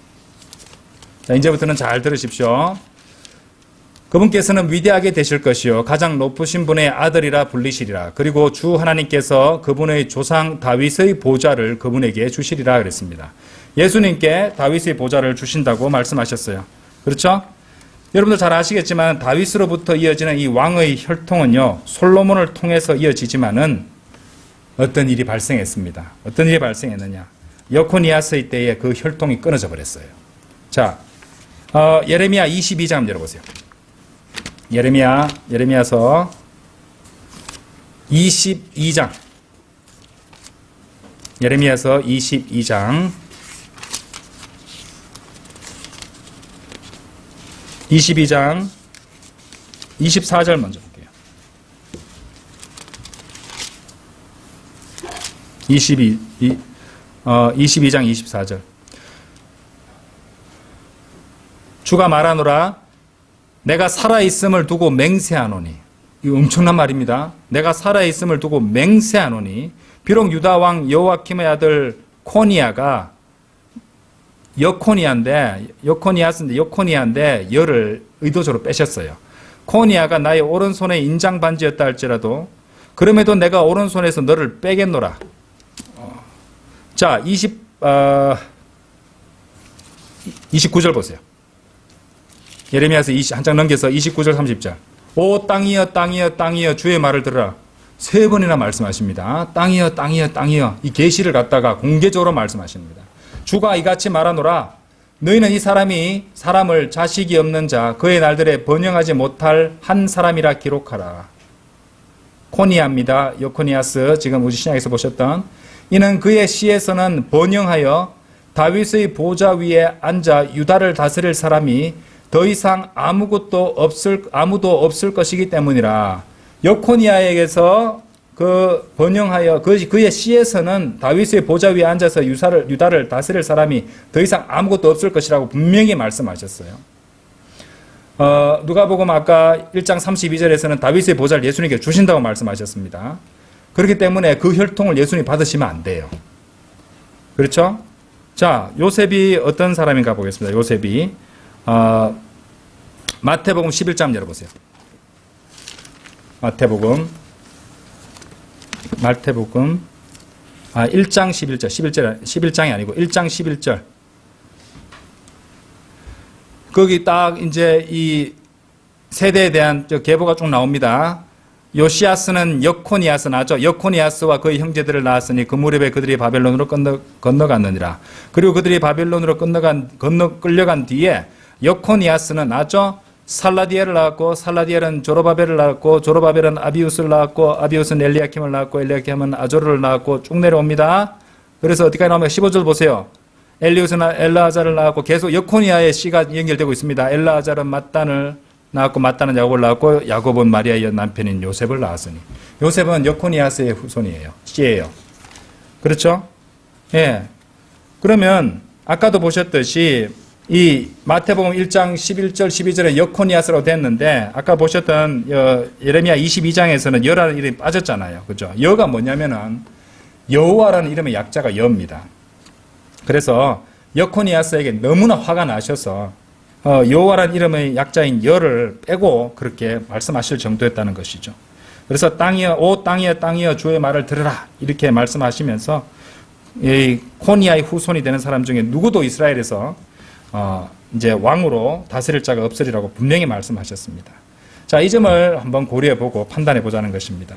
자, 이제부터는 잘 들으십시오. 그분께서는 위대하게 되실 것이요 가장 높으신 분의 아들이라 불리시리라. 그리고 주 하나님께서 그분의 조상 다윗의 보좌를 그분에게 주시리라 그랬습니다. 예수님께 다윗의 보좌를 주신다고 말씀하셨어요. 그렇죠? 여러분들 잘 아시겠지만 다윗으로부터 이어지는 이 왕의 혈통은요 솔로몬을 통해서 이어지지만은 어떤 일이 발생했습니다. 어떤 일이 발생했느냐? 여코니아스의 때에 그 혈통이 끊어져 버렸어요. 자, 예레미야 22장 열어보세요. 예레미야서 22장. 예레미야서 22장 22장 24절 먼저 볼게요. 22 22장 24절. 주가 말하노라 내가 살아있음을 두고 맹세하노니. 이거 엄청난 말입니다. 내가 살아있음을 두고 맹세하노니 비록 유다 왕 여호와킴의 아들 코니아가 여코니아인데 열을 의도적으로 빼셨어요. 코니아가 나의 오른손의 인장 반지였다 할지라도 그럼에도 내가 오른손에서 너를 빼겠노라. 자, 29절 보세요. 예레미야서 한 장 넘겨서 29절 30절. 오 땅이여 땅이여 땅이여 주의 말을 들으라. 세 번이나 말씀하십니다. 땅이여 땅이여 땅이여. 이 계시를 갖다가 공개적으로 말씀하십니다. 주가 이같이 말하노라. 너희는 이 사람이 사람을 자식이 없는 자 그의 날들에 번영하지 못할 한 사람이라 기록하라. 코니아입니다. 여코니아스 지금 우리 신약에서 보셨던 이는 그의 시에서는 번영하여 다윗의 보좌 위에 앉아 유다를 다스릴 사람이 더 이상 아무도 없을 것이기 때문이라. 여코니아에게서 그 번영하여 그의 시에서는 다윗의 보좌 위에 앉아서 유다를 다스릴 사람이 더 이상 아무것도 없을 것이라고 분명히 말씀하셨어요. 누가복음 아까 1장 32절에서는 다윗의 보좌를 예수님께 주신다고 말씀하셨습니다. 그렇기 때문에 그 혈통을 예수님이 받으시면 안 돼요. 그렇죠? 자, 요셉이 어떤 사람인가 보겠습니다. 요셉이 마태복음 11장 열어보세요. 마태복음 1장 11절 11장이 아니고 1장 11절. 거기 딱 이제 이 세대에 대한 계보가 쭉 나옵니다. 요시아스는 여코니아스 낳았죠. 여코니아스와 그의 형제들을 낳았으니 그 무렵에 그들이 바벨론으로 건너갔느니라. 그리고 그들이 바벨론으로 끌려간 뒤에 여코니아스는 낳았죠. 살라디엘을 낳았고 살라디엘은 조로바벨을 낳았고 조로바벨은 아비우스를 낳았고 아비우스는 엘리야킴을 낳았고 엘리야킴은 아조르를 낳았고 쭉 내려옵니다. 그래서 어디까지 나오면 15절 보세요. 엘리우스는 엘라아자를 낳았고 계속 여코니아의 씨가 연결되고 있습니다. 엘라아자는 mat단을 낳았고 mat단은 야곱을 낳았고 야곱은 마리아의 남편인 요셉을 낳았으니 요셉은 여코니아스의 후손이에요. 씨예요. 그렇죠? 예. 그러면 아까도 보셨듯이 이 마태복음 1장 11절 12절에 여코니아스라고 됐는데 아까 보셨던 예레미야 22장에서는 여라는 이름이 빠졌잖아요. 그죠? 여가 뭐냐면은 여호와라는 이름의 약자가 여입니다. 그래서 여코니아스에게 너무나 화가 나셔서 여호와라는 이름의 약자인 여를 빼고 그렇게 말씀하실 정도였다는 것이죠. 그래서 땅이여 오 땅이여 땅이여 주의 말을 들으라 이렇게 말씀하시면서 이 코니아의 후손이 되는 사람 중에 누구도 이스라엘에서 이제 왕으로 다스릴 자가 없으리라고 분명히 말씀하셨습니다. 자, 이 점을 한번 고려해 보고 판단해 보자는 것입니다.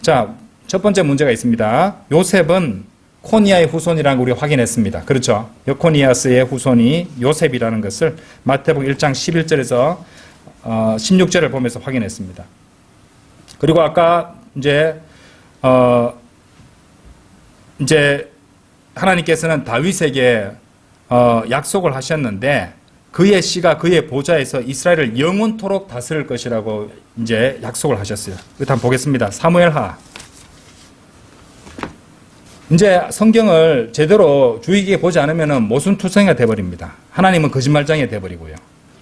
자, 첫 번째 문제가 있습니다. 요셉은 코니아의 후손이라는 걸 우리가 확인했습니다. 그렇죠? 여코니아스의 후손이 요셉이라는 것을 마태복음 1장 11절에서 16절을 보면서 확인했습니다. 그리고 아까 이제 하나님께서는 다윗에게 약속을 하셨는데 그의 씨가 그의 보좌에서 이스라엘을 영원토록 다스릴 것이라고 이제 약속을 하셨어요. 일단 보겠습니다. 사무엘하. 이제 성경을 제대로 주의 깊게 보지 않으면 모순투성이가 돼버립니다. 하나님은 거짓말장이 돼버리고요.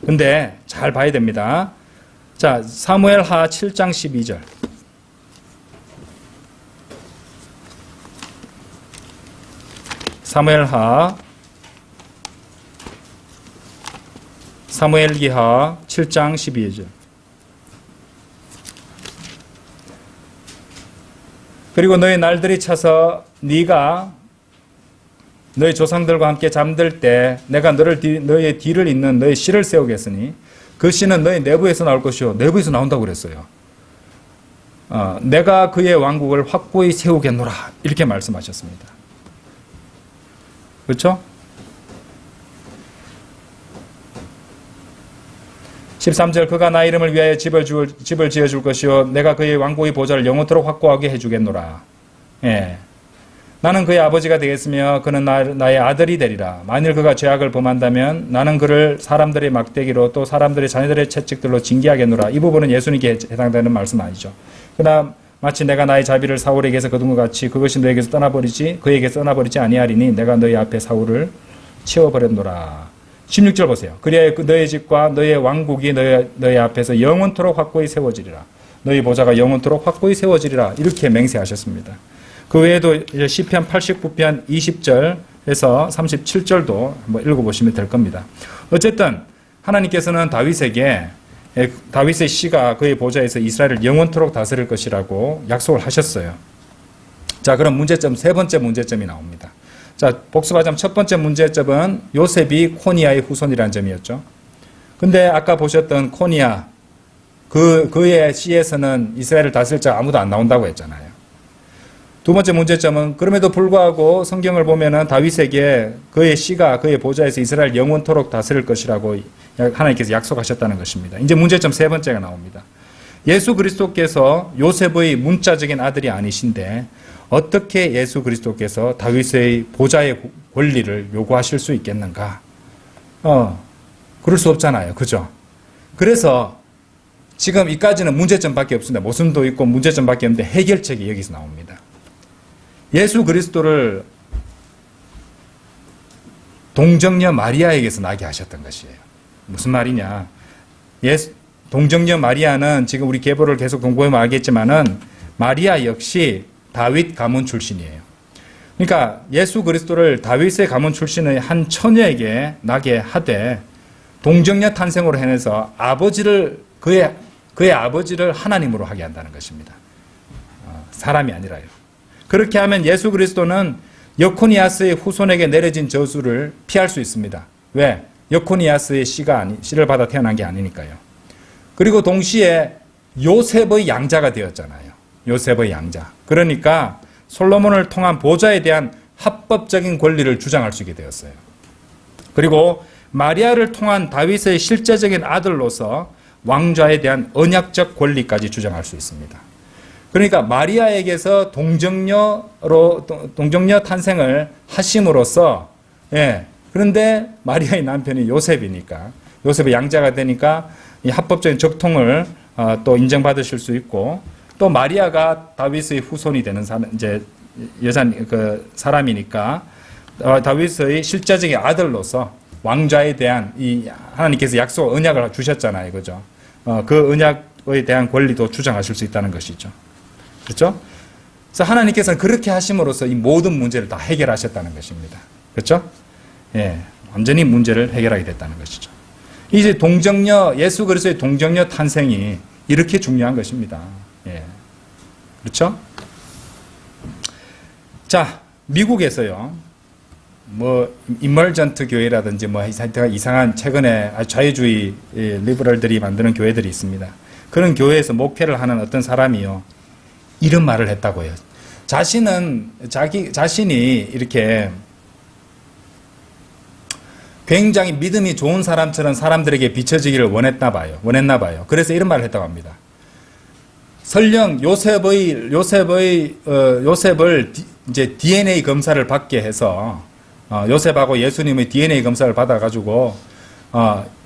근데 잘 봐야 됩니다. 자, 사무엘하 7장 12절. 사무엘기하 7장 12절. 그리고 너의 날들이 차서 네가 너희 조상들과 함께 잠들 때 내가 너의 뒤를 잇는 너의 씨를 세우겠으니 그 씨는 너의 내부에서 나올 것이요. 내부에서 나온다고 그랬어요. 내가 그의 왕국을 확고히 세우겠노라 이렇게 말씀하셨습니다. 그렇죠? 13절 그가 나 이름을 위하여 집을 지어줄 것이요 내가 그의 왕국의 보좌를 영원토록 확고하게 해주겠노라. 예. 나는 그의 아버지가 되겠으며 그는 나의 아들이 되리라. 만일 그가 죄악을 범한다면 나는 그를 사람들의 막대기로 또 사람들의 자녀들의 채찍들로 징계하겠노라. 이 부분은 예수님께 해당되는 말씀 아니죠. 그러나 마치 내가 나의 자비를 사울에게서 거둔 것 같이 그것이 그에게서 떠나버리지 아니하리니 내가 너희 앞에 사울을 치워버렸노라. 16절 보세요. 그리하여 너희 집과 너희 왕국이 너희 앞에서 영원토록 확고히 세워지리라. 너희 보좌가 영원토록 확고히 세워지리라. 이렇게 맹세하셨습니다. 그 외에도 시편 89편 20절에서 37절도 한번 읽어보시면 될 겁니다. 어쨌든 하나님께서는 다윗의 씨가 그의 보좌에서 이스라엘을 영원토록 다스릴 것이라고 약속을 하셨어요. 자, 그럼 문제점, 세 번째 문제점이 나옵니다. 자, 복습하자면 첫 번째 문제점은 요셉이 코니아의 후손이라는 점이었죠. 근데 아까 보셨던 코니아, 그의 씨에서는 이스라엘을 다스릴 자 아무도 안 나온다고 했잖아요. 두 번째 문제점은 그럼에도 불구하고 성경을 보면은 다윗에게 그의 씨가 그의 보좌에서 이스라엘 영원토록 다스릴 것이라고 하나님께서 약속하셨다는 것입니다. 이제 문제점 세 번째가 나옵니다. 예수 그리스도께서 요셉의 문자적인 아들이 아니신데 어떻게 예수 그리스도께서 다윗의 보좌의 권리를 요구하실 수 있겠는가? 그럴 수 없잖아요. 그죠? 그래서 지금 이까지는 문제점밖에 없습니다. 모순도 있고 문제점밖에 없는데 해결책이 여기서 나옵니다. 예수 그리스도를 동정녀 마리아에게서 나게 하셨던 것이에요. 무슨 말이냐? 동정녀 마리아는 지금 우리 계보를 계속 공부해보면 알겠지만은 마리아 역시 다윗 가문 출신이에요. 그러니까 예수 그리스도를 다윗의 가문 출신의 한 처녀에게 나게 하되 동정녀 탄생으로 해내서 그의 아버지를 하나님으로 하게 한다는 것입니다. 사람이 아니라요. 그렇게 하면 예수 그리스도는 여코니아스의 후손에게 내려진 저주를 피할 수 있습니다. 왜? 여코니아스의 씨를 받아 태어난 게 아니니까요. 그리고 동시에 요셉의 양자가 되었잖아요. 요셉의 양자. 그러니까 솔로몬을 통한 보좌에 대한 합법적인 권리를 주장할 수 있게 되었어요. 그리고 마리아를 통한 다윗의 실제적인 아들로서 왕좌에 대한 언약적 권리까지 주장할 수 있습니다. 그러니까 마리아에게서 동정녀 탄생을 하심으로써, 그런데 마리아의 남편이 요셉이니까, 요셉의 양자가 되니까 이 합법적인 적통을 또 인정받으실 수 있고, 또 마리아가 다윗의 후손이 되는 사람이니까 다윗의 실제적인 아들로서 왕좌에 대한 이 하나님께서 언약을 주셨잖아요, 그죠? 그 언약에 대한 권리도 주장하실 수 있다는 것이죠. 그렇죠? 그래서 하나님께서는 그렇게 하심으로써 이 모든 문제를 다 해결하셨다는 것입니다. 그렇죠? 완전히 문제를 해결하게 됐다는 것이죠. 이제 예수 그리스도의 동정녀 탄생이 이렇게 중요한 것입니다. 그렇죠? 자, 미국에서요, 인멀전트 교회라든지 이상한 최근에 자유주의 리버럴들이 만드는 교회들이 있습니다. 그런 교회에서 목회를 하는 어떤 사람이요, 이런 말을 했다고 해요. 자신이 이렇게 굉장히 믿음이 좋은 사람처럼 사람들에게 비춰지기를 원했나 봐요. 그래서 이런 말을 했다고 합니다. 설령 요셉을 이제 DNA 검사를 받게 해서 요셉하고 예수님의 DNA 검사를 받아가지고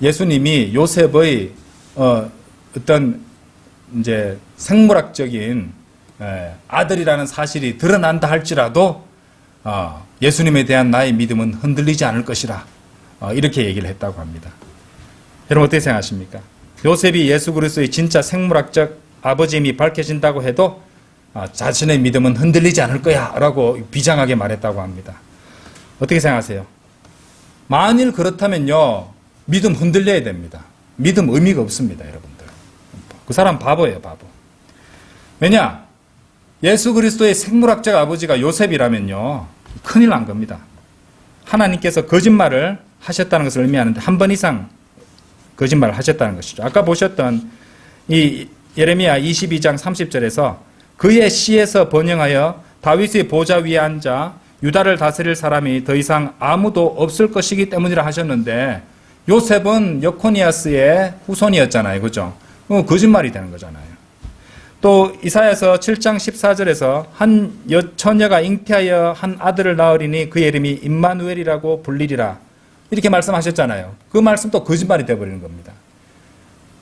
예수님이 요셉의 어떤 이제 생물학적인 아들이라는 사실이 드러난다 할지라도 예수님에 대한 나의 믿음은 흔들리지 않을 것이라 이렇게 얘기를 했다고 합니다. 여러분 어떻게 생각하십니까? 요셉이 예수 그리스도의 진짜 생물학적 아버지임이 밝혀진다고 해도 자신의 믿음은 흔들리지 않을 거야 라고 비장하게 말했다고 합니다. 어떻게 생각하세요? 만일 그렇다면요, 믿음 흔들려야 됩니다. 믿음 의미가 없습니다, 여러분들. 그 사람 바보예요, 바보. 왜냐? 예수 그리스도의 생물학적 아버지가 요셉이라면요, 큰일 난 겁니다. 하나님께서 거짓말을 하셨다는 것을 의미하는데 한 번 이상 거짓말을 하셨다는 것이죠. 아까 보셨던 이 예레미야 22장 30절에서 그의 씨에서 번영하여 다윗의 보좌 위에 앉아 유다를 다스릴 사람이 더 이상 아무도 없을 것이기 때문이라 하셨는데 요셉은 여코니아스의 후손이었잖아요. 그죠? 거짓말이 되는 거잖아요. 또 이사야서 7장 14절에서 한 처녀가 잉태하여 한 아들을 낳으리니 그의 이름이 임마누엘이라고 불리리라 이렇게 말씀하셨잖아요. 그 말씀도 거짓말이 되어버리는 겁니다.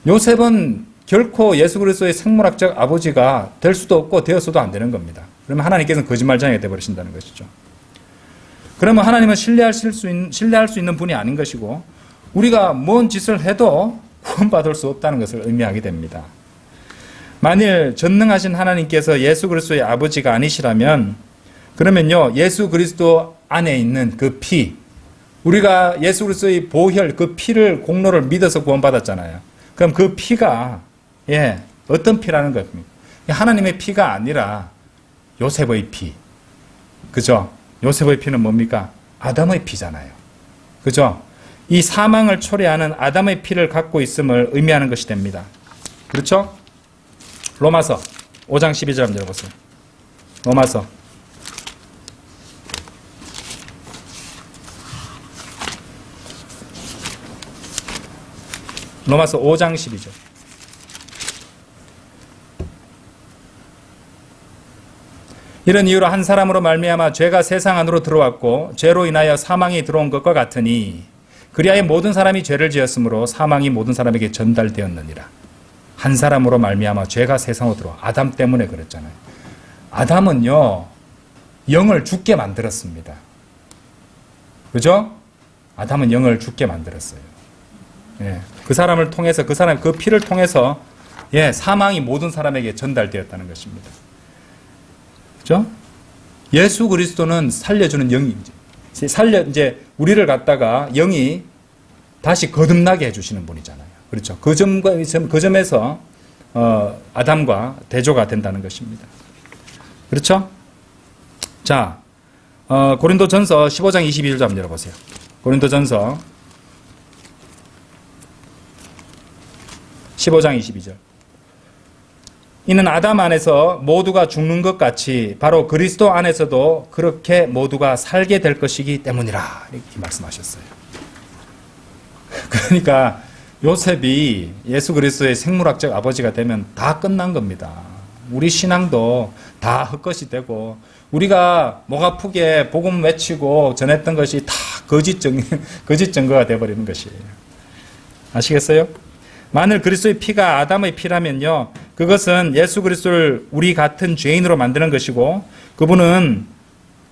요셉은 결코 예수 그리스도의 생물학적 아버지가 될 수도 없고 되었어도 안 되는 겁니다. 그러면 하나님께서는 거짓말장애가 되어버리신다는 것이죠. 그러면 하나님은 신뢰할 수 있는 분이 아닌 것이고 우리가 뭔 짓을 해도 구원받을 수 없다는 것을 의미하게 됩니다. 만일 전능하신 하나님께서 예수 그리스도의 아버지가 아니시라면 그러면요, 예수 그리스도 안에 있는 그 피, 우리가 예수 그리스도의 보혈, 그 피를 공로를 믿어서 구원받았잖아요. 그럼 그 피가 어떤 피라는 겁니까? 하나님의 피가 아니라 요셉의 피. 그죠? 요셉의 피는 뭡니까? 아담의 피잖아요. 그죠? 이 사망을 초래하는 아담의 피를 갖고 있음을 의미하는 것이 됩니다. 그렇죠? 로마서 5장 12절 한번 열어보세요. 로마서 5장 12절. 이런 이유로 한 사람으로 말미암아 죄가 세상 안으로 들어왔고 죄로 인하여 사망이 들어온 것과 같으니 그리하여 모든 사람이 죄를 지었으므로 사망이 모든 사람에게 전달되었느니라. 한 사람으로 말미암아 죄가 세상으로 들어와. 아담 때문에 그랬잖아요. 아담은요, 영을 죽게 만들었습니다. 그죠? 아담은 영을 죽게 만들었어요. 그 사람을 통해서, 그 피를 통해서 사망이 모든 사람에게 전달되었다는 것입니다. 그죠? 예수 그리스도는 살려주는 영이지. 이제 우리를 갖다가 영이 다시 거듭나게 해주시는 분이잖아요. 그렇죠? 그 점에서 아담과 대조가 된다는 것입니다. 그렇죠? 자, 고린도전서 15장 22절 한번 열어보세요. 고린도전서 15장 22절. 이는 아담 안에서 모두가 죽는 것 같이 바로 그리스도 안에서도 그렇게 모두가 살게 될 것이기 때문이라. 이렇게 말씀하셨어요. 그러니까 요셉이 예수 그리스도의 생물학적 아버지가 되면 다 끝난 겁니다. 우리 신앙도 다 헛것이 되고 우리가 목 아프게 복음 외치고 전했던 것이 다 거짓 증거가 되어버리는 것이에요. 아시겠어요? 만일 그리스도의 피가 아담의 피라면요, 그것은 예수 그리스도를 우리 같은 죄인으로 만드는 것이고 그분은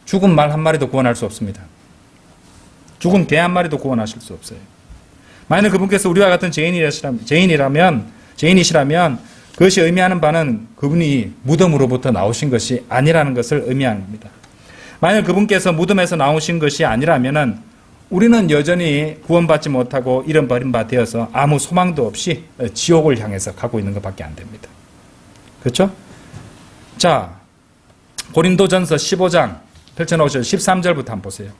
죽은 말 한 마리도 구원할 수 없습니다. 죽은 개 한 마리도 구원하실 수 없어요. 만일 그분께서 우리와 같은 죄인이시라면 그것이 의미하는 바는 그분이 무덤으로부터 나오신 것이 아니라는 것을 의미합니다. 만일 그분께서 무덤에서 나오신 것이 아니라면 우리는 여전히 구원받지 못하고 잃어버린 바 되어서 아무 소망도 없이 지옥을 향해서 가고 있는 것밖에 안 됩니다. 그렇죠? 자, 고린도전서 15장 펼쳐놓으셔서 13절부터 한번 보세요.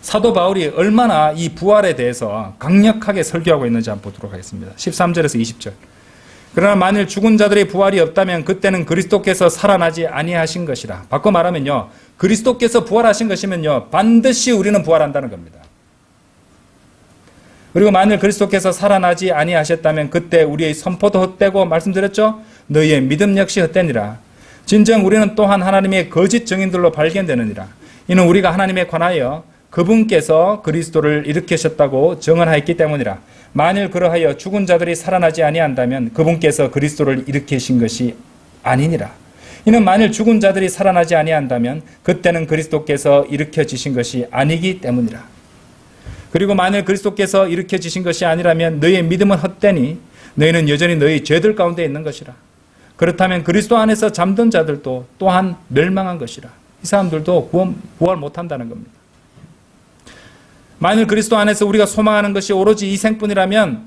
사도 바울이 얼마나 이 부활에 대해서 강력하게 설교하고 있는지 한번 보도록 하겠습니다. 13절에서 20절. 그러나 만일 죽은 자들의 부활이 없다면 그때는 그리스도께서 살아나지 아니하신 것이라. 바꿔 말하면요, 그리스도께서 부활하신 것이면요, 반드시 우리는 부활한다는 겁니다. 그리고 만일 그리스도께서 살아나지 아니하셨다면 그때 우리의 선포도 헛되고, 말씀드렸죠? 너희의 믿음 역시 헛되니라. 진정 우리는 또한 하나님의 거짓 증인들로 발견되느니라. 이는 우리가 하나님에 관하여 그분께서 그리스도를 일으키셨다고 증언하였기 때문이라. 만일 그러하여 죽은 자들이 살아나지 아니한다면 그분께서 그리스도를 일으키신 것이 아니니라. 이는 만일 죽은 자들이 살아나지 아니한다면 그때는 그리스도께서 일으켜지신 것이 아니기 때문이라. 그리고 만일 그리스도께서 일으켜지신 것이 아니라면 너희의 믿음은 헛되니 너희는 여전히 너희 죄들 가운데 있는 것이라. 그렇다면 그리스도 안에서 잠든 자들도 또한 멸망한 것이라. 이 사람들도 부활 못한다는 겁니다. 만일 그리스도 안에서 우리가 소망하는 것이 오로지 이 생뿐이라면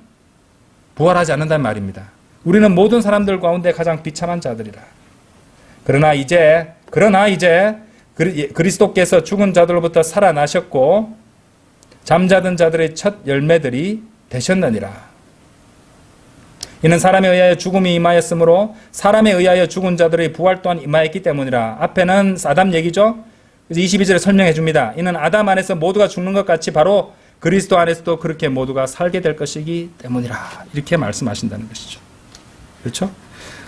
부활하지 않는다는 말입니다. 우리는 모든 사람들 가운데 가장 비참한 자들이라. 그러나 이제 그리스도께서 죽은 자들로부터 살아나셨고 잠자던 자들의 첫 열매들이 되셨느니라. 이는 사람에 의하여 죽음이 임하였으므로 사람에 의하여 죽은 자들의 부활 또한 임하였기 때문이라. 앞에는 아담 얘기죠. 22절에 설명해 줍니다. 이는 아담 안에서 모두가 죽는 것 같이 바로 그리스도 안에서도 그렇게 모두가 살게 될 것이기 때문이라. 이렇게 말씀하신다는 것이죠. 그렇죠?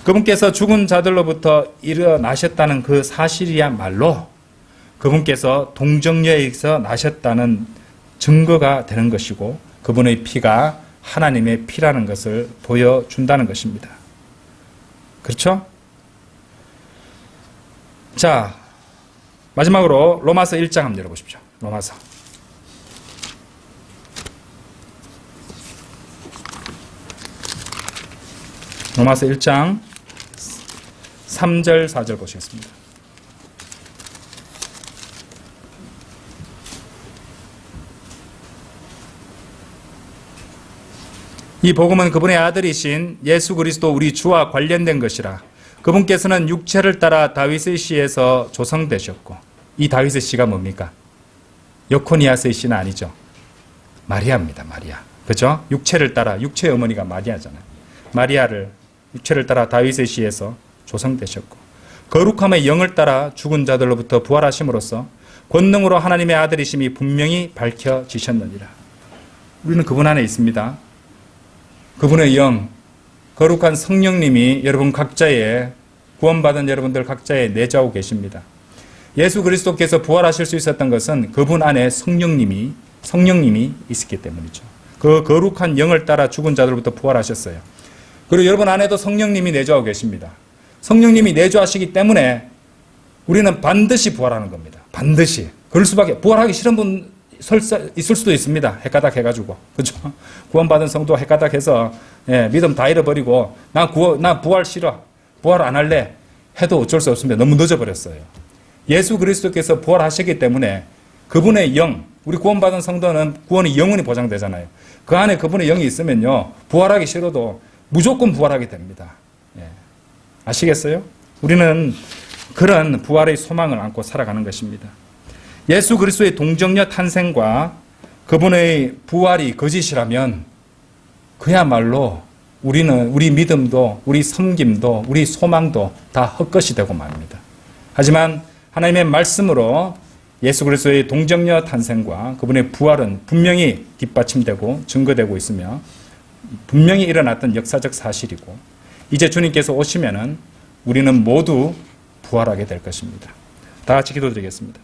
그분께서 죽은 자들로부터 일어나셨다는 그 사실이야말로 그분께서 동정녀에서 나셨다는 증거가 되는 것이고 그분의 피가 하나님의 피라는 것을 보여준다는 것입니다. 그렇죠? 자, 마지막으로 로마서 1장 한번 열어보십시오. 로마서 1장 3절 4절 보시겠습니다. 이 복음은 그분의 아들이신 예수 그리스도 우리 주와 관련된 것이라. 그분께서는 육체를 따라 다윗의 씨에서 조성되셨고, 이 다윗의 씨가 뭡니까? 여코니아스의 씨는 아니죠. 마리아입니다. 마리아. 그죠? 육체를 따라, 육체의 어머니가 마리아잖아요. 마리아를 육체를 따라 다윗의 씨에서 조성되셨고, 거룩함의 영을 따라 죽은 자들로부터 부활하심으로써 권능으로 하나님의 아들이심이 분명히 밝혀지셨느니라. 우리는 그분 안에 있습니다. 그분의 영, 거룩한 성령님이 여러분 각자의, 구원받은 여러분들 각자에 내주하고 계십니다. 예수 그리스도께서 부활하실 수 있었던 것은 그분 안에 성령님이 있었기 때문이죠. 그 거룩한 영을 따라 죽은 자들로부터 부활하셨어요. 그리고 여러분 안에도 성령님이 내주하고 계십니다. 성령님이 내주하시기 때문에 우리는 반드시 부활하는 겁니다. 반드시. 그럴 수밖에, 부활하기 싫은 분 있을 수도 있습니다. 헷가닥 해가지고. 그죠? 구원받은 성도 헷가닥 해서, 믿음 다 잃어버리고, 나 부활 싫어. 부활 안 할래. 해도 어쩔 수 없습니다. 너무 늦어버렸어요. 예수 그리스도께서 부활하셨기 때문에 그분의 영, 우리 구원받은 성도는 구원이 영원히 보장되잖아요. 그 안에 그분의 영이 있으면요, 부활하기 싫어도 무조건 부활하게 됩니다. 아시겠어요? 우리는 그런 부활의 소망을 안고 살아가는 것입니다. 예수 그리스도의 동정녀 탄생과 그분의 부활이 거짓이라면 그야말로 우리 믿음도, 우리 섬김도, 우리 소망도 다 헛것이 되고 말입니다. 하지만 하나님의 말씀으로 예수 그리스도의 동정녀 탄생과 그분의 부활은 분명히 뒷받침되고 증거되고 있으며 분명히 일어났던 역사적 사실이고, 이제 주님께서 오시면은 우리는 모두 부활하게 될 것입니다. 다 같이 기도드리겠습니다.